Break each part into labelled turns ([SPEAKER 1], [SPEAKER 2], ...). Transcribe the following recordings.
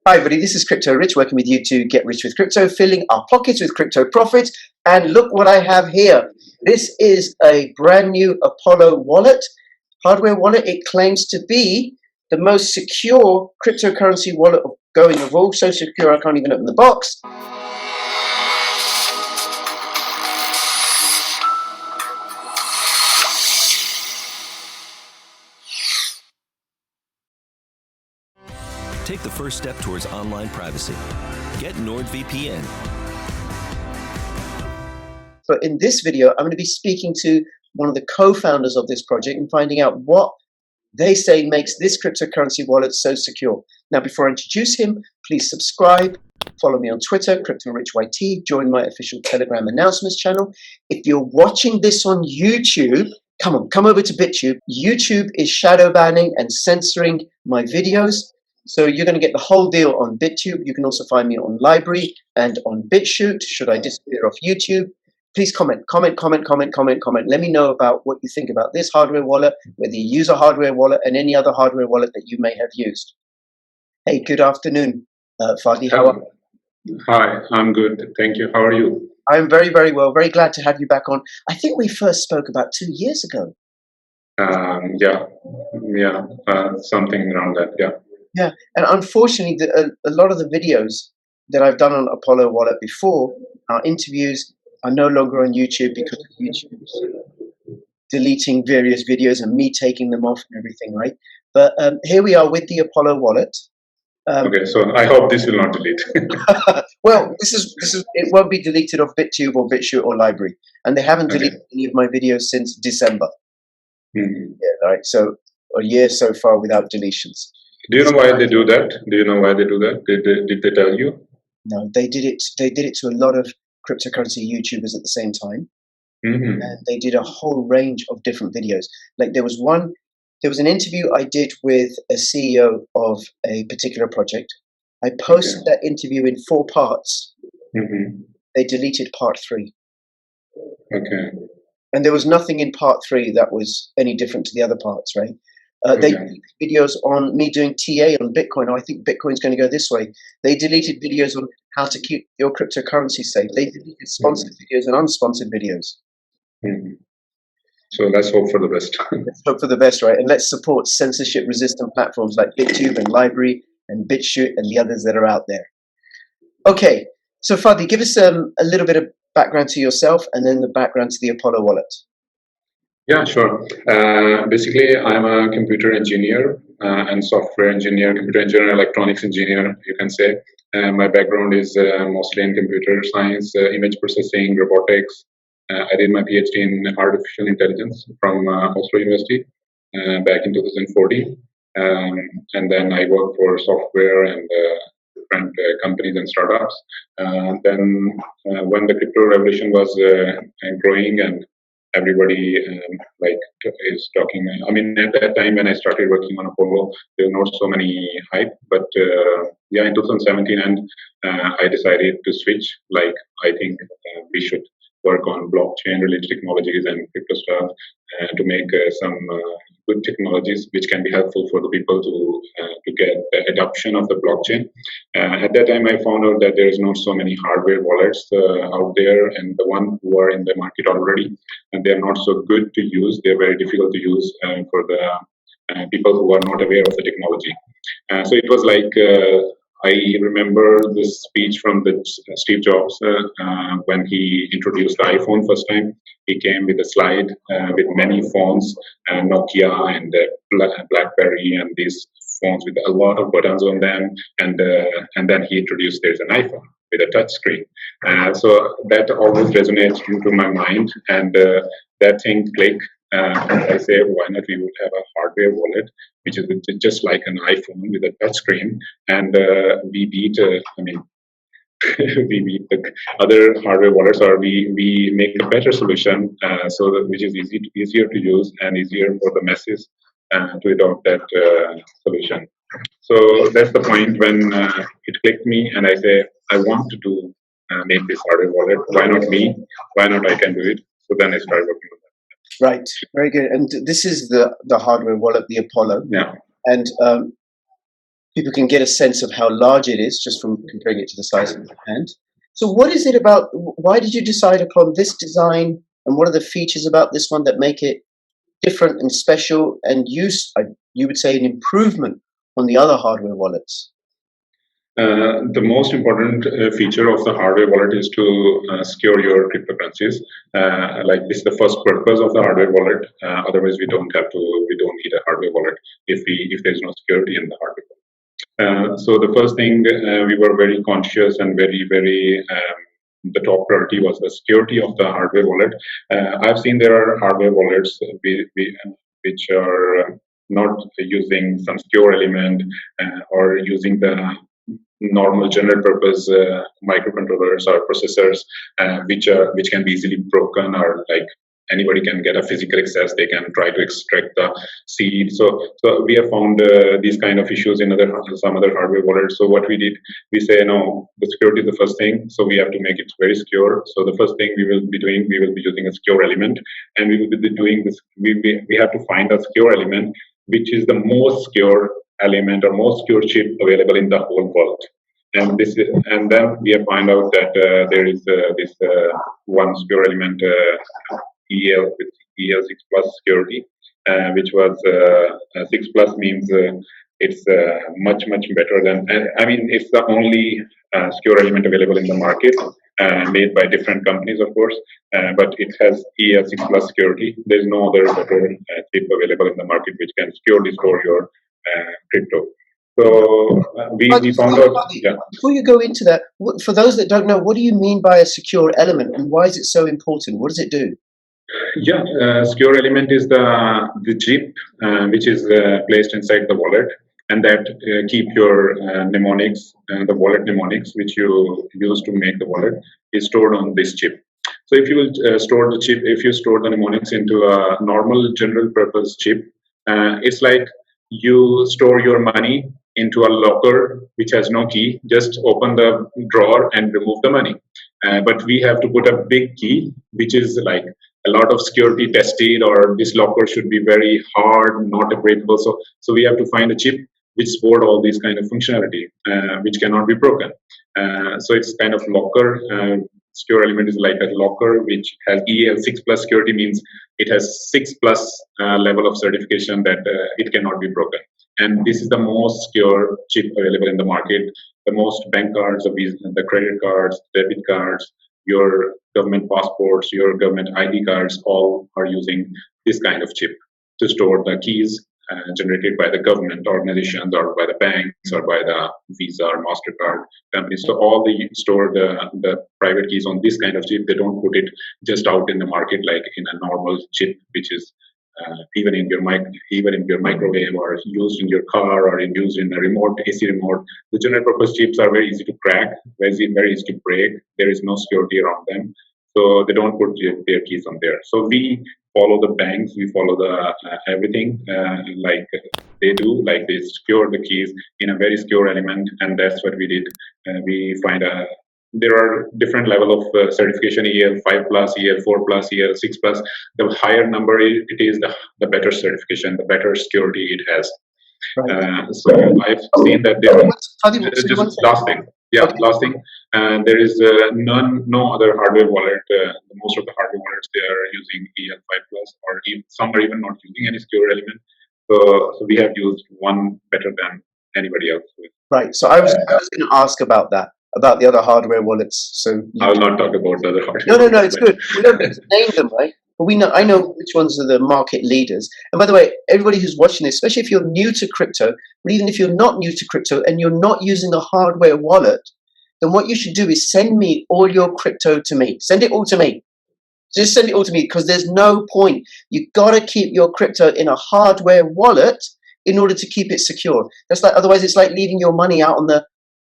[SPEAKER 1] Hi everybody, this is Crypto Rich, working with you to get rich with crypto, filling our pockets with crypto profits. And look what I have here. This is a brand new Opolo wallet, hardware wallet. It claims to be the most secure cryptocurrency wallet going of all. So secure I can't even open the box.
[SPEAKER 2] Take the first step towards online privacy. Get NordVPN.
[SPEAKER 1] So in this video, I'm going to be speaking to one of the co-founders of this project and finding out what they say makes this cryptocurrency wallet so secure. Now, before I introduce him, please subscribe, follow me on Twitter, CryptoRichYT, join my official Telegram announcements channel. If you're watching this on YouTube, come over to BitTube. YouTube is shadow banning and censoring my videos. So you're going to get the whole deal on BitTube. You can also find me on Library and on Bitchute, should I disappear off YouTube. Please comment. Let me know about what you think about this hardware wallet, whether you use a hardware wallet and any other hardware wallet that you may have used. Hey, good afternoon, Fadi. How are you?
[SPEAKER 3] Hi, I'm good. Thank you. How are you?
[SPEAKER 1] I'm very, very well. Very glad to have you back on. I think we first spoke about 2 years ago.
[SPEAKER 3] Something around that, yeah.
[SPEAKER 1] Yeah, and unfortunately, a lot of the videos that I've done on Opolo Wallet before, our interviews, are no longer on YouTube because of YouTube's deleting various videos and me taking them off and everything, right? But here we are with the Opolo Wallet.
[SPEAKER 3] Okay, so I hope this will not delete.
[SPEAKER 1] Well, this is it won't be deleted off BitTube or Bitchute or Library, and they haven't deleted any of my videos since December.
[SPEAKER 3] Mm-hmm.
[SPEAKER 1] Yeah, right. So a year so far without deletions.
[SPEAKER 3] Do you know why they do that? Do you know why they do that? Did they tell you?
[SPEAKER 1] No, they did it. They did it to a lot of cryptocurrency YouTubers at the same time, and they did a whole range of different videos. Like there was an interview I did with a CEO of a particular project. I posted that interview in 4 parts. They deleted part 3.
[SPEAKER 3] Okay.
[SPEAKER 1] And there was nothing in part 3 that was any different to the other parts, right? They deleted videos on me doing TA on Bitcoin. Oh, I think Bitcoin's going to go this way. They deleted videos on how to keep your cryptocurrency safe. They deleted sponsored videos and unsponsored videos.
[SPEAKER 3] So let's hope for the best.
[SPEAKER 1] Let's hope for the best, right? And let's support censorship-resistant platforms like BitTube and Library and Bitchute and the others that are out there. Okay, so Fadi, give us a little bit of background to yourself and then the background to the Opolo wallet.
[SPEAKER 3] Yeah, sure. Basically, I'm a computer engineer and software engineer, computer engineer, electronics engineer, you can say. My background is mostly in computer science, image processing, robotics. I did my PhD in artificial intelligence from Oslo University back in 2014. And then I worked for software and different companies and startups. Then when the crypto revolution was growing and everybody is talking. I mean, at that time when I started working on Opolo, there were not so many hype. But in 2017, and I decided to switch. Like, I think we should work on blockchain-related technologies and crypto stuff to make some good technologies which can be helpful for the people to get the adoption of the blockchain. At that time, I found out that there is not so many hardware wallets out there, and the ones who are in the market already, and they are not so good to use. They are very difficult to use for the people who are not aware of the technology. So it was like I remember this speech from Steve Jobs when he introduced the iPhone first time. He came with a slide with many phones, Nokia and BlackBerry, and these phones with a lot of buttons on them. And then he introduced there's an iPhone with a touch screen. So that always resonates into my mind, and that thing clicked. I say, why not we would have a hardware wallet, which is just like an iPhone with a touch screen, and we beat, we beat the other hardware wallets, or we make a better solution, so that which is easier to use and easier for the masses to adopt that solution. So that's the point when it clicked me, and I say, I want to make this hardware wallet. Why not me? Why not I can do it? So then I started working on that.
[SPEAKER 1] Right, very good. And this is the hardware wallet, the Opolo.
[SPEAKER 3] Yeah.
[SPEAKER 1] And people can get a sense of how large it is just from comparing it to the size of your hand. So what is it about, why did you decide upon this design, and what are the features about this one that make it different and special and you would say an improvement on the other hardware wallets?
[SPEAKER 3] The most important feature of the hardware wallet is to secure your cryptocurrencies. Like this is the first purpose of the hardware wallet. Otherwise, we don't need a hardware wallet if there's no security in the hardware wallet. So the first thing we were very conscious and very the top priority was the security of the hardware wallet. I've seen there are hardware wallets which are not using some secure element or using the normal general purpose microcontrollers or processors which can be easily broken, or like anybody can get a physical access, they can try to extract the seed. So we have found these kind of issues in some other hardware wallets. So what we did, we say no, the security is the first thing, so we have to make it very secure. So the first thing we will be doing, we will be using a secure element, and we will be doing this, we have to find a secure element which is the most secure element or most secure chip available in the whole world. And then we have found out that there is this one secure element, EL with EL 6 plus security, which was 6 plus means it's much better than. I mean, it's the only secure element available in the market, made by different companies, of course, but it has EL 6 plus security. There's no other better chip available in the market which can securely store your crypto. So we found out. Yeah.
[SPEAKER 1] Before you go into that, for those that don't know, what do you mean by a secure element, and why is it so important? What does it do?
[SPEAKER 3] Yeah, secure element is the chip which is placed inside the wallet, and that keep your mnemonics, the wallet mnemonics which you use to make the wallet, is stored on this chip. So if you will store the chip, if you store the mnemonics into a normal general purpose chip, it's like you store your money into a locker which has no key. Just open the drawer and remove the money. But we have to put a big key, which is like a lot of security tested, or this locker should be very hard, not operable. So we have to find a chip which support all these kind of functionality, which cannot be broken. So it's kind of locker. Secure element is like a locker which has EL 6 plus security, means it has 6 plus level of certification that it cannot be broken. And this is the most secure chip available in the market. The most bank cards, the credit cards, debit cards, your government passports, your government ID cards, all are using this kind of chip to store the keys generated by the government organizations or by the banks or by the Visa or MasterCard companies. So all they store the private keys on this kind of chip. They don't put it just out in the market like in a normal chip, which is even in your microwave, or used in your car, or used in a remote AC remote. The general purpose chips are very easy to crack, very easy to break. There is no security around them, so they don't put their keys on there. So we follow the banks, we follow the everything like they do, like they secure the keys in a very secure element, and that's what we did. We find there are different level of certification, EL 5 plus, EL 4 plus, EL 6 plus. The higher number it is, the better certification, the better security it has. Right. So I've seen that just last thing. Yeah, okay. Last thing. There is no other hardware wallet. Most of the hardware wallets, they are using EL 5 plus, or some are even not using any secure element. So we have used one better than anybody else.
[SPEAKER 1] Right. So I was going to ask about that, about the other hardware wallets. So
[SPEAKER 3] I will not talk about the other hardware.
[SPEAKER 1] No, it's good. We don't need to name them, right? But I know which ones are the market leaders. And by the way, everybody who's watching this, especially if you're new to crypto, but even if you're not new to crypto and you're not using a hardware wallet, then what you should do is send me all your crypto to me. Send it all to me. Just send it all to me, because there's no point. You've got to keep your crypto in a hardware wallet in order to keep it secure. That's like, otherwise it's like leaving your money out on the,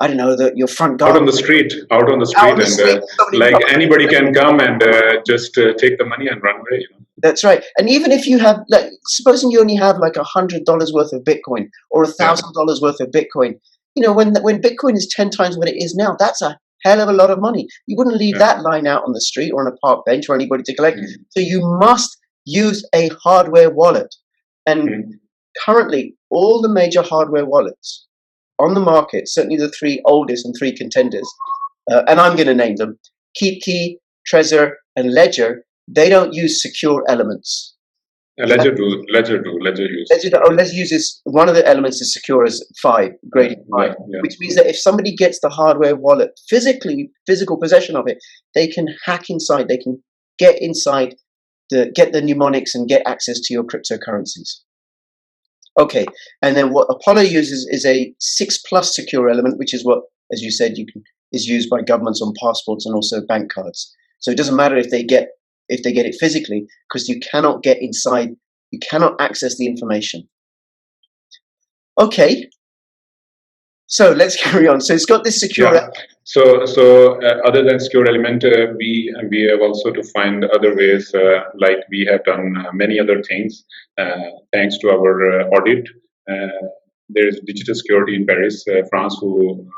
[SPEAKER 1] I don't know, your front garden.
[SPEAKER 3] Out on the street, and like anybody can come and just take the money and run away. You know?
[SPEAKER 1] That's right. And even if you have, like, supposing you only have like $100 worth of Bitcoin or $1,000 worth of Bitcoin, you know, when Bitcoin is 10 times what it is now, that's a hell of a lot of money. You wouldn't leave that lying out on the street or on a park bench for anybody to collect. So you must use a hardware wallet. And currently, all the major hardware wallets on the market, certainly the three oldest and three contenders, and I'm going to name them, KeepKey, Trezor, and Ledger, they don't use secure elements.
[SPEAKER 3] Ledger use.
[SPEAKER 1] Ledger uses one of the elements is secure as 5, graded 5, which means that if somebody gets the hardware wallet, physical possession of it, they can hack inside, they can get inside, get the mnemonics and get access to your cryptocurrencies. Okay, and then what Opolo uses is a 6+ secure element, which is what, as you said, is used by governments on passports and also bank cards. So it doesn't matter if they get it physically, because you cannot get inside, you cannot access the information. Okay, so let's carry on. So it's got this secure.
[SPEAKER 3] Yeah. So other than secure element, we have also to find other ways, like we have done many other things, thanks to our audit. There is digital security in Paris, France, who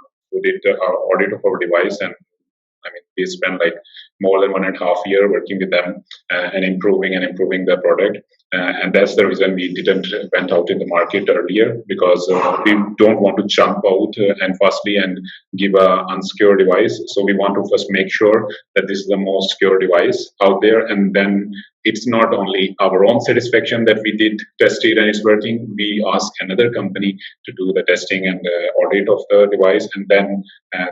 [SPEAKER 3] did our audit of our device, and I mean, we spent like more than 1.5 years working with them and improving the product. And that's the reason we didn't went out in the market earlier, because we don't want to jump out and firstly and give a unsecure device. So we want to first make sure that this is the most secure device out there, and then it's not only our own satisfaction that we did test it and it's working. We ask another company to do the testing and audit of the device, and then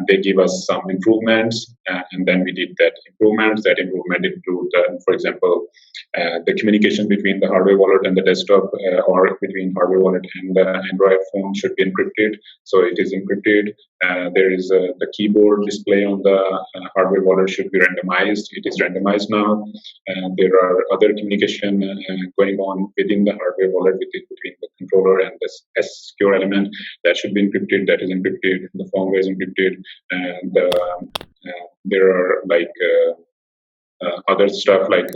[SPEAKER 3] they give us some improvements, and then we did that improvement. That improvement include, for example, the communication between the hardware wallet and the desktop, or between hardware wallet and the Android phone should be encrypted. So it is encrypted. There is the keyboard display on the hardware wallet should be randomized. It is randomized now. There are other communication going on within the hardware wallet between the controller and the secure element that should be encrypted. That is encrypted. The firmware is encrypted, and there are like other stuff like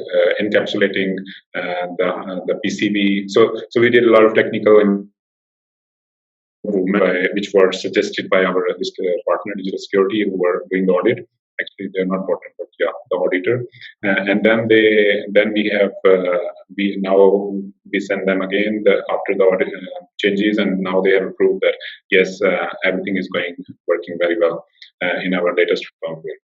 [SPEAKER 3] encapsulating the PCB. So we did a lot of technical improvement, which were suggested by our partner, Digital Security, who were doing the audit. Actually, they're not partner, but yeah, the auditor. And then we send them again after the audit changes, and now they have approved that yes, everything is working very well in our latest firmware.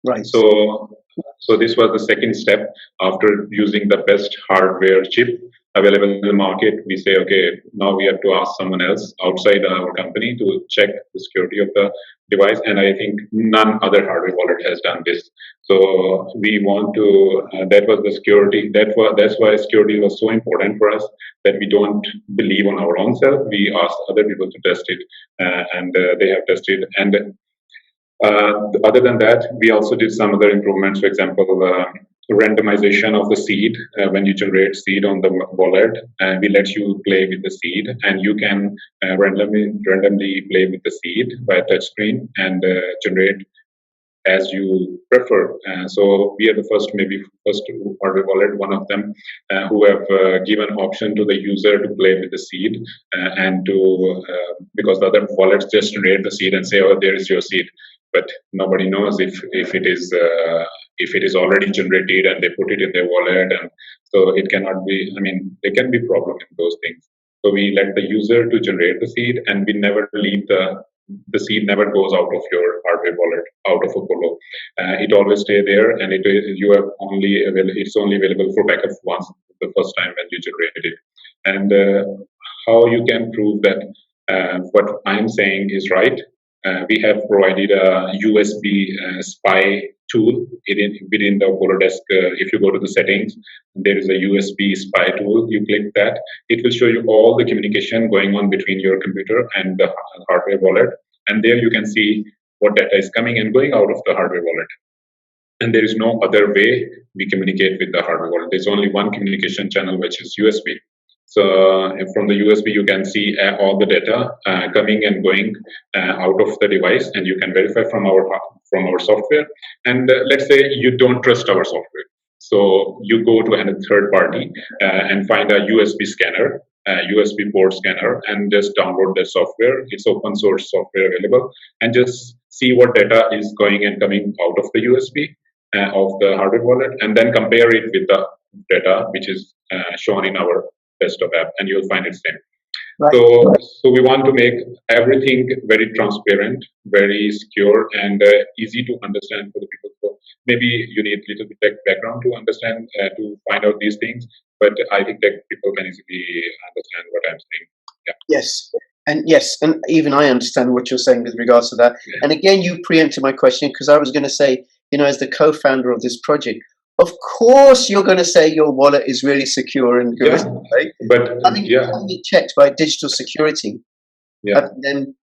[SPEAKER 1] Right.
[SPEAKER 3] So this was the second step. After using the best hardware chip available in the market, we say, okay, now we have to ask someone else outside our company to check the security of the device. And I think none other hardware wallet has done this. So we want to, that was the security. That's why security was so important for us, that we don't believe on our own self. We asked other people to test it, and they have tested. And other than that, we also did some other improvements. For example, randomization of the seed. When you generate seed on the wallet, we let you play with the seed, and you can randomly play with the seed by a touch screen and generate as you prefer. So we are the first hardware wallet, one of them, who have given option to the user to play with the seed, and to because the other wallets just generate the seed and say, oh, there is your seed. But nobody knows if it is already generated and they put it in their wallet, and so it cannot be. I mean, there can be problem in those things. So we let the user to generate the seed, and we never leave the seed never goes out of your hardware wallet, out of Opolo. It always stay there, and it's only available for backup once the first time when you generate it. And how you can prove that what I'm saying is right? We have provided a USB spy tool within the Opolo desk. If you go to the settings, there is a USB spy tool. You click that. It will show you all the communication going on between your computer and the hardware wallet. And there you can see what data is coming and going out of the hardware wallet. And there is no other way we communicate with the hardware wallet. There's only one communication channel, which is USB. So from the USB, you can see all the data coming and going out of the device, and you can verify from our software. And let's say you don't trust our software, so you go to a third party and find a USB scanner, USB port scanner, and just download the software. It's open source software available, and just see what data is going and coming out of the USB of the hardware wallet, and then compare it with the data which is shown in our desktop app, and you'll find it same.
[SPEAKER 1] Right.
[SPEAKER 3] So we want to make everything very transparent, very secure, and easy to understand for the people. So maybe you need a little bit tech background to understand, to find out these things. But I think tech people can easily understand what I'm saying. Yeah.
[SPEAKER 1] Yes, and even I understand what you're saying with regards to that.
[SPEAKER 3] Yeah.
[SPEAKER 1] And again, you preempted my question, because I was going to say, as the co-founder of this project, of course you're going to say your wallet is really secure and good, right?
[SPEAKER 3] But
[SPEAKER 1] having it checked by digital security, and then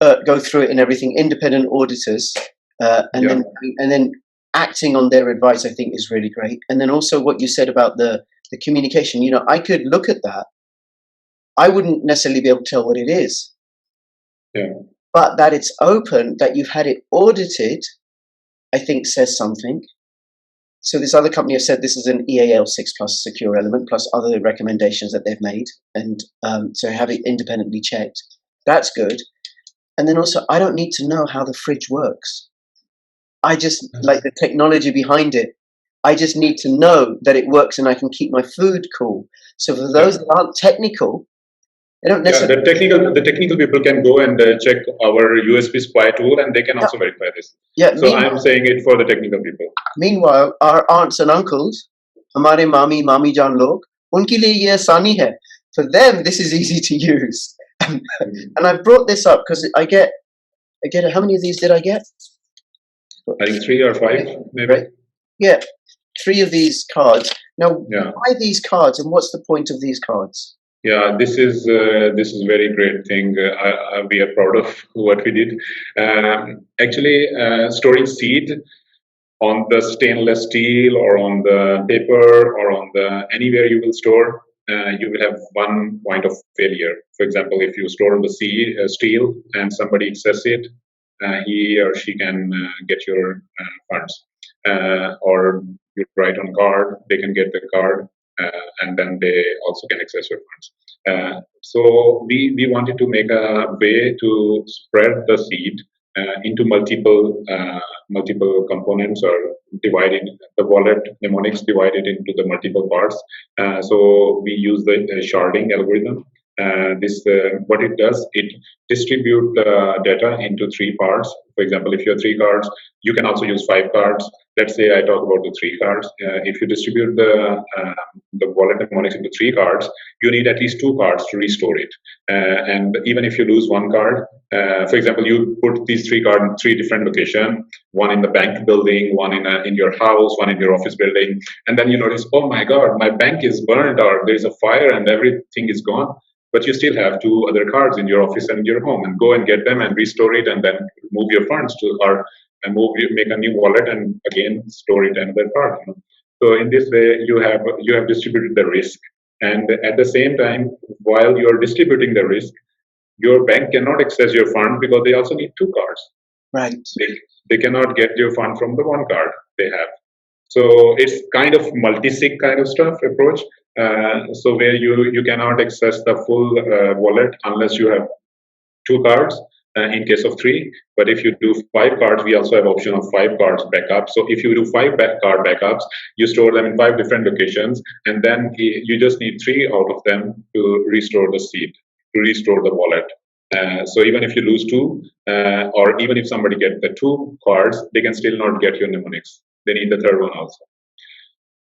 [SPEAKER 1] go through it and everything, independent auditors, and then acting on their advice, I think is really great. And then also what you said about the communication. I could look at that. I wouldn't necessarily be able to tell what it is.
[SPEAKER 3] Yeah.
[SPEAKER 1] But that it's open, that you've had it audited, I think says something. So this other company has said this is an EAL6 plus secure element, plus other recommendations that they've made. And so have it independently checked. That's good. And then also, I don't need to know how the fridge works. I just like the technology behind it. I just need to know that it works and I can keep my food cool. So for those that aren't technical, they don't necessarily.
[SPEAKER 3] The technical people can go and check our USB spy tool, and they can also verify this.
[SPEAKER 1] Yeah.
[SPEAKER 3] So I'm saying it for the technical people.
[SPEAKER 1] Meanwhile, our aunts and uncles, hamare mami jaan log, unke liye ye aasani hai. For them, this is easy to use. And I brought this up because I get how many of these did I get?
[SPEAKER 3] I think 3 or 5, maybe.
[SPEAKER 1] Right. Yeah, 3 of these cards. Now, why these cards, and what's the point of these cards?
[SPEAKER 3] Yeah, this is a very great thing. We are proud of what we did. Actually, storing seed on the stainless steel or on the paper or on the anywhere you will store, you will have one point of failure. For example, if you store on the steel and somebody access it, he or she can get your funds. Or you write on card, they can get the card, and then they also can access your funds. So we wanted to make a way to spread the seed into multiple components, or divided the wallet mnemonics divided into the multiple parts. So we use the sharding algorithm. What it does, it distributes data into 3 parts. For example, if you have 3 cards, you can also use 5 cards. Let's say I talk about the 3 cards. If you distribute the wallet mnemonics into 3 cards, you need at least 2 cards to restore it. And even if you lose 1 card, for example, you put these 3 cards in 3 different locations, one in the bank building, one in your house, one in your office building, and then you notice, oh my God, my bank is burned, or there's a fire and everything is gone. But you still have 2 other cards in your office and your home, and go and get them and restore it, and then move your funds to, or make a new wallet and again store it in another card. So in this way, you have distributed the risk, and at the same time, while you are distributing the risk, your bank cannot access your funds because they also need 2 cards.
[SPEAKER 1] Right.
[SPEAKER 3] They cannot get your fund from the 1 card they have. So it's kind of multi-sig kind of stuff approach. So where you cannot access the full wallet unless you have 2 cards in case of 3. But if you do 5 cards, we also have option of 5 cards backup. So if you do 5 card backups, you store them in 5 different locations, and then you just need 3 out of them to restore the seed, to restore the wallet. So even if you lose 2, or even if somebody gets the 2 cards, they can still not get your mnemonics. They need the 3rd one also.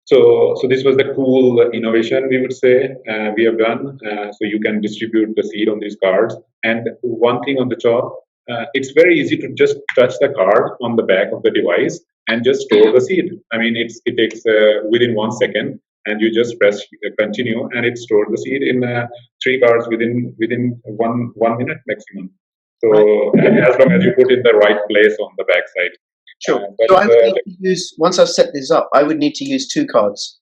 [SPEAKER 3] So this was the cool innovation, we would say, we have done. So you can distribute the seed on these cards. And one thing on the top, it's very easy to just touch the card on the back of the device and just store the seed. I mean, it takes within 1 second, and you just press continue, and it stores the seed in 3 cards within 1 minute maximum. So as long as you put in the right place on the back side.
[SPEAKER 1] Sure. So I would need to use, once I've set this up, I would need to use 2 cards.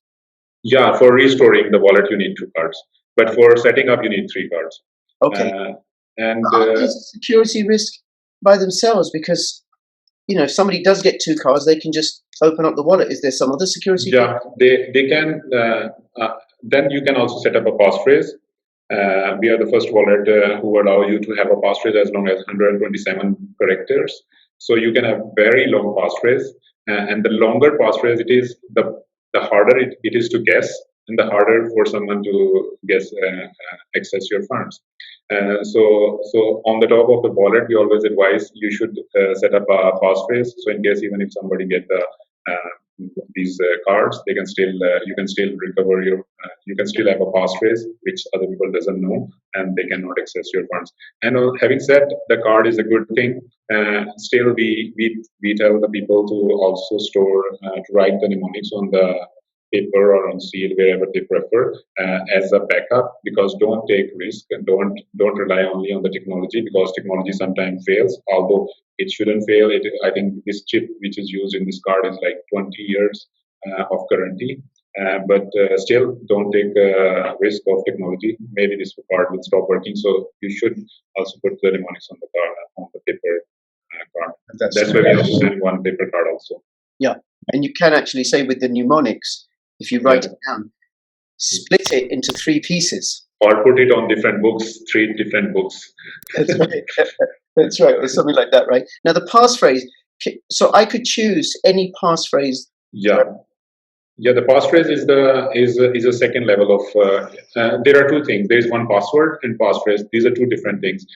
[SPEAKER 3] Yeah, for restoring the wallet, you need 2 cards. But for setting up, you need 3 cards.
[SPEAKER 1] Okay. And there's a security risk by themselves, because, if somebody does get 2 cards, they can just open up the wallet. Is there some other security?
[SPEAKER 3] Yeah, they can. Then you can also set up a passphrase. We are the first wallet who allow you to have a passphrase as long as 127 characters. So you can have very long passphrase, and the longer passphrase it is, the harder it is to guess. and the harder for someone to access your funds. So on the top of the wallet, we always advise you should set up a passphrase. So in case even if somebody get these cards, they can still you can still recover your you can still have a passphrase which other people doesn't know, and they cannot access your funds. And having said the card is a good thing, still we tell the people to also store to write the mnemonics on the paper or on seal, wherever they prefer, as a backup, because don't take risk and don't rely only on the technology, because technology sometimes fails, although it shouldn't fail. I think this chip which is used in this card is like 20 years of guarantee, but still don't take risk of technology. Maybe this card will stop working, so you should also put the mnemonics on the card, on the paper card. That's why we also send one paper card also.
[SPEAKER 1] Yeah, and you can actually say with the mnemonics, if you write it down, split it into 3 pieces.
[SPEAKER 3] Or put it on different books, 3 different books.
[SPEAKER 1] That's right. That's right. Or something like that, right? Now the passphrase, so I could choose any passphrase.
[SPEAKER 3] Yeah. Yeah, the passphrase is a second level of. There are 2 things. There is one password and passphrase. These are 2 different things.